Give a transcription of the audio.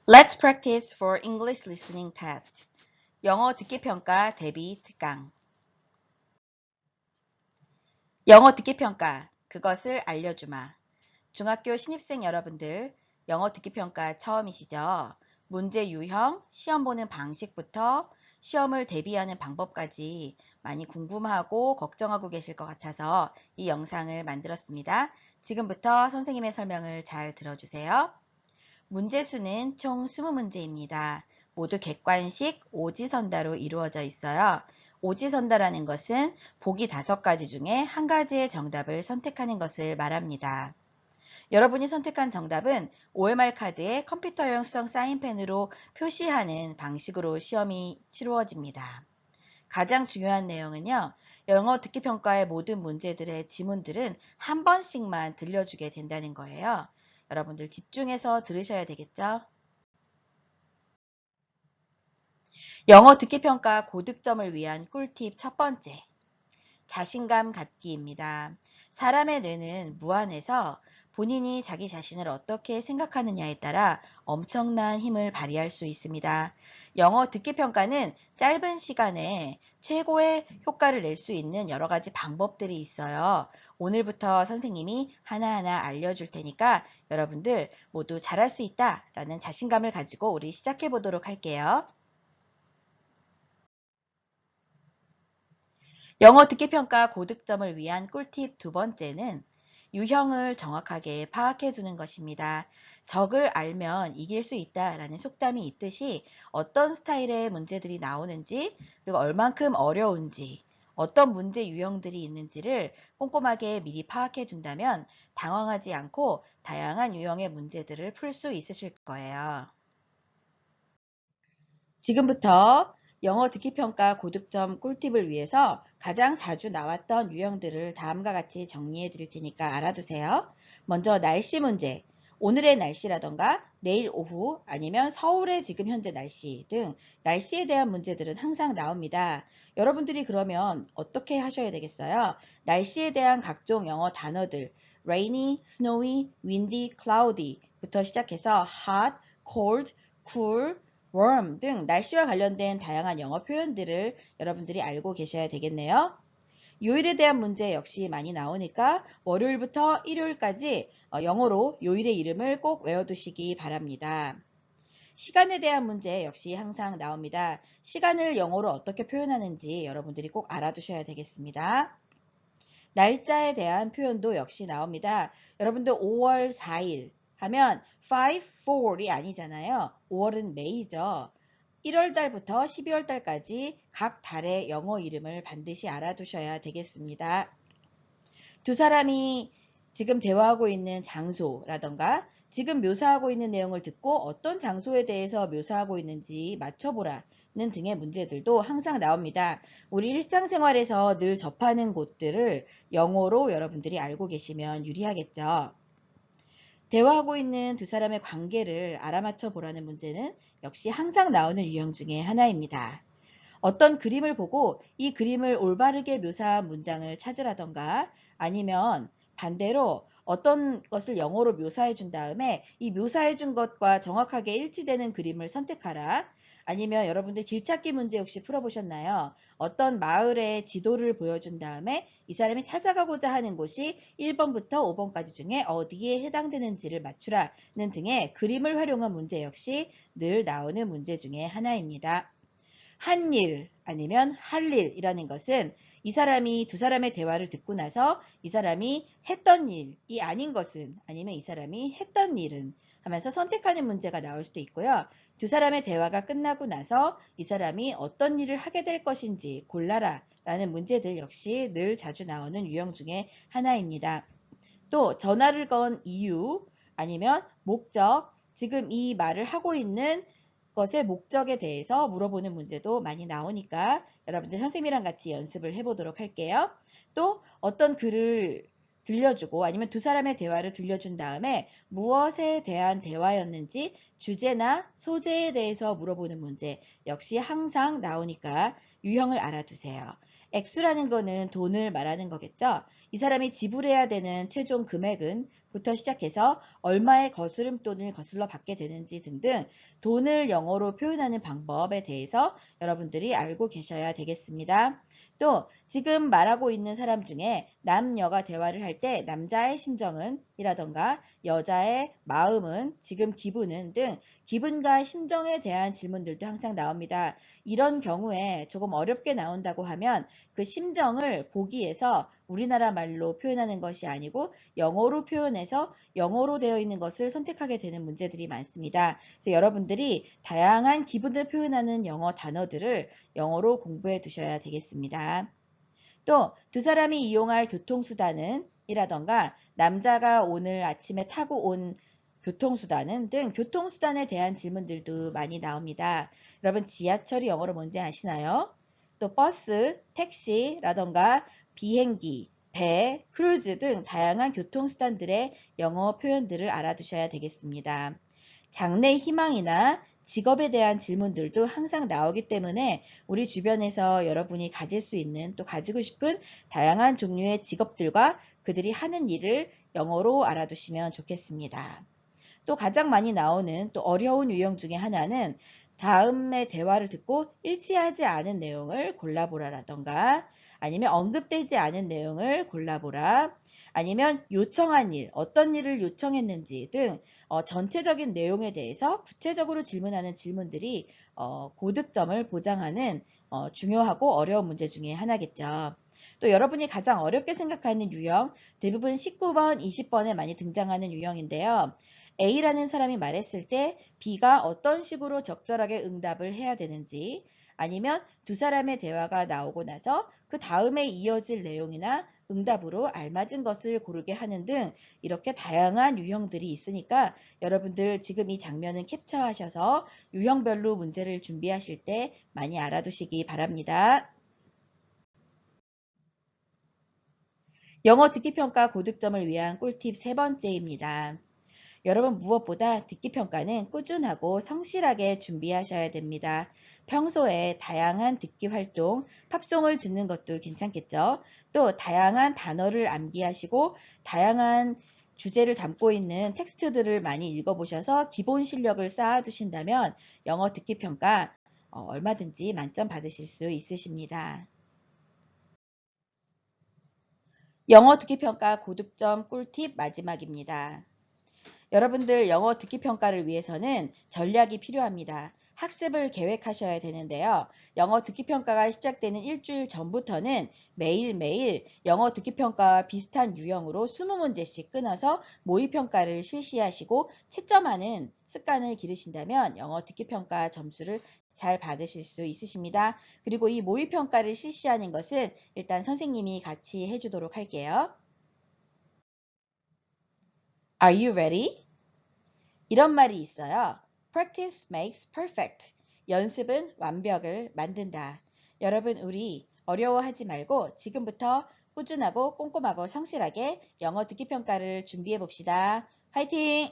Let's practice for English listening test. 영어 듣기 평가 대비 특강. 영어 듣기 평가. 그것을 알려주마. 중학교 신입생 여러분들, 영어 듣기 평가 처음이시죠? 문제 유형, 시험 보는 방식부터 시험을 대비하는 방법까지 많이 궁금하고 걱정하고 계실 것 같아서 이 영상을 만들었습니다. 지금부터 선생님의 설명을 잘 들어주세요. 문제 수는 총 20문제입니다. 모두 객관식 오지선다로 이루어져 있어요. 오지선다라는 것은 보기 5가지 중에 한 가지의 정답을 선택하는 것을 말합니다. 여러분이 선택한 정답은 OMR 카드에 컴퓨터용 수성 사인펜으로 표시하는 방식으로 시험이 치루어집니다. 가장 중요한 내용은요. 영어 듣기 평가의 모든 문제들의 지문들은 한 번씩만 들려주게 된다는 거예요. 여러분들 집중해서 들으셔야 되겠죠? 영어 듣기 평가 고득점을 위한 꿀팁 첫 번째. 자신감 갖기입니다. 사람의 뇌는 무한해서 본인이 자기 자신을 어떻게 생각하느냐에 따라 엄청난 힘을 발휘할 수 있습니다. 영어 듣기 평가는 짧은 시간에 최고의 효과를 낼 수 있는 여러 가지 방법들이 있어요. 오늘부터 선생님이 하나하나 알려줄 테니까 여러분들 모두 잘할 수 있다라는 자신감을 가지고 우리 시작해 보도록 할게요. 영어 듣기 평가 고득점을 위한 꿀팁 두 번째는 유형을 정확하게 파악해 두는 것입니다. 적을 알면 이길 수 있다라는 속담이 있듯이 어떤 스타일의 문제들이 나오는지 그리고 얼만큼 어려운지 어떤 문제 유형들이 있는지를 꼼꼼하게 미리 파악해 둔다면 당황하지 않고 다양한 유형의 문제들을 풀 수 있으실 거예요. 지금부터 영어 듣기 평가 고득점 꿀팁을 위해서 가장 자주 나왔던 유형들을 다음과 같이 정리해 드릴 테니까 알아두세요. 먼저 날씨 문제. 오늘의 날씨라던가 내일 오후 아니면 서울의 지금 현재 날씨 등 날씨에 대한 문제들은 항상 나옵니다. 여러분들이 그러면 어떻게 하셔야 되겠어요? 날씨에 대한 각종 영어 단어들 rainy, snowy, windy, cloudy 부터 시작해서 hot, cold, cool, warm 등 날씨와 관련된 다양한 영어 표현들을 여러분들이 알고 계셔야 되겠네요. 요일에 대한 문제 역시 많이 나오니까 월요일부터 일요일까지 영어로 요일의 이름을 꼭 외워두시기 바랍니다. 시간에 대한 문제 역시 항상 나옵니다. 시간을 영어로 어떻게 표현하는지 여러분들이 꼭 알아두셔야 되겠습니다. 날짜에 대한 표현도 역시 나옵니다. 여러분들 5월 4일 하면 5, 4이 아니잖아요. 5월은 매이죠. 1월 달부터 12월 달까지 각 달의 영어 이름을 반드시 알아두셔야 되겠습니다. 두 사람이 지금 대화하고 있는 장소라던가 지금 묘사하고 있는 내용을 듣고 어떤 장소에 대해서 묘사하고 있는지 맞춰보라 는 등의 문제들도 항상 나옵니다. 우리 일상생활에서 늘 접하는 곳들을 영어로 여러분들이 알고 계시면 유리하겠죠. 대화하고 있는 두 사람의 관계를 알아맞혀 보라는 문제는 역시 항상 나오는 유형 중에 하나입니다. 어떤 그림을 보고 이 그림을 올바르게 묘사한 문장을 찾으라던가 아니면 반대로 어떤 것을 영어로 묘사해 준 다음에 이 묘사해 준 것과 정확하게 일치되는 그림을 선택하라. 아니면 여러분들 길찾기 문제 혹시 풀어보셨나요? 어떤 마을의 지도를 보여준 다음에 이 사람이 찾아가고자 하는 곳이 1번부터 5번까지 중에 어디에 해당되는지를 맞추라는 등의 그림을 활용한 문제 역시 늘 나오는 문제 중에 하나입니다. 한 일 아니면 할 일이라는 것은 이 사람이 두 사람의 대화를 듣고 나서 이 사람이 했던 일이 아닌 것은 아니면 이 사람이 했던 일은 하면서 선택하는 문제가 나올 수도 있고요. 두 사람의 대화가 끝나고 나서 이 사람이 어떤 일을 하게 될 것인지 골라라 라는 문제들 역시 늘 자주 나오는 유형 중에 하나입니다. 또 전화를 건 이유 아니면 목적, 지금 이 말을 하고 있는 것의 목적에 대해서 물어보는 문제도 많이 나오니까 여러분들 선생님이랑 같이 연습을 해보도록 할게요. 또 어떤 글을 들려주고 아니면 두 사람의 대화를 들려준 다음에 무엇에 대한 대화였는지 주제나 소재에 대해서 물어보는 문제 역시 항상 나오니까 유형을 알아두세요. 액수라는 거는 돈을 말하는 거겠죠. 이 사람이 지불해야 되는 최종 금액은 부터 시작해서 얼마의 거스름돈을 거슬러 받게 되는지 등등 돈을 영어로 표현하는 방법에 대해서 여러분들이 알고 계셔야 되겠습니다. 또 지금 말하고 있는 사람 중에 남녀가 대화를 할 때 남자의 심정은 이라던가 여자의 마음은 지금 기분은 등 기분과 심정에 대한 질문들도 항상 나옵니다. 이런 경우에 조금 어렵게 나온다고 하면 그 심정을 보기에서 우리나라 말로 표현하는 것이 아니고 영어로 표현해서 영어로 되어 있는 것을 선택하게 되는 문제들이 많습니다. 그래서 여러분들이 다양한 기분을 표현하는 영어 단어들을 영어로 공부해 두셔야 되겠습니다. 또 두 사람이 이용할 교통수단은 이라던가 남자가 오늘 아침에 타고 온 교통수단은 등 교통수단에 대한 질문들도 많이 나옵니다. 여러분 지하철이 영어로 뭔지 아시나요? 또 버스, 택시라던가 비행기, 배, 크루즈 등 다양한 교통수단들의 영어 표현들을 알아두셔야 되겠습니다. 장래 희망이나 직업에 대한 질문들도 항상 나오기 때문에 우리 주변에서 여러분이 가질 수 있는 또 가지고 싶은 다양한 종류의 직업들과 그들이 하는 일을 영어로 알아두시면 좋겠습니다. 또 가장 많이 나오는 또 어려운 유형 중에 하나는 다음의 대화를 듣고 일치하지 않은 내용을 골라보라라던가 아니면 언급되지 않은 내용을 골라보라 아니면 요청한 일, 어떤 일을 요청했는지 등 전체적인 내용에 대해서 구체적으로 질문하는 질문들이 고득점을 보장하는 중요하고 어려운 문제 중에 하나겠죠. 또 여러분이 가장 어렵게 생각하는 유형, 대부분 19번, 20번에 많이 등장하는 유형인데요. A라는 사람이 말했을 때 B가 어떤 식으로 적절하게 응답을 해야 되는지 아니면 두 사람의 대화가 나오고 나서 그 다음에 이어질 내용이나 응답으로 알맞은 것을 고르게 하는 등 이렇게 다양한 유형들이 있으니까 여러분들 지금 이 장면은 캡처하셔서 유형별로 문제를 준비하실 때 많이 알아두시기 바랍니다. 영어 듣기평가 고득점을 위한 꿀팁 세 번째입니다. 여러분 무엇보다 듣기평가는 꾸준하고 성실하게 준비하셔야 됩니다. 평소에 다양한 듣기 활동, 팝송을 듣는 것도 괜찮겠죠. 또 다양한 단어를 암기하시고 다양한 주제를 담고 있는 텍스트들을 많이 읽어보셔서 기본 실력을 쌓아두신다면 영어 듣기평가 얼마든지 만점 받으실 수 있으십니다. 영어 듣기평가 고득점 꿀팁 마지막입니다. 여러분들 영어 듣기 평가를 위해서는 전략이 필요합니다. 학습을 계획하셔야 되는데요. 영어 듣기 평가가 시작되는 일주일 전부터는 매일매일 영어 듣기 평가와 비슷한 유형으로 20문제씩 끊어서 모의 평가를 실시하시고 채점하는 습관을 기르신다면 영어 듣기 평가 점수를 잘 받으실 수 있으십니다. 그리고 이 모의 평가를 실시하는 것은 일단 선생님이 같이 해주도록 할게요. Are you ready? 이런 말이 있어요. Practice makes perfect. 연습은 완벽을 만든다. 여러분, 우리 어려워하지 말고 지금부터 꾸준하고 꼼꼼하고 성실하게 영어 듣기 평가를 준비해 봅시다. 화이팅!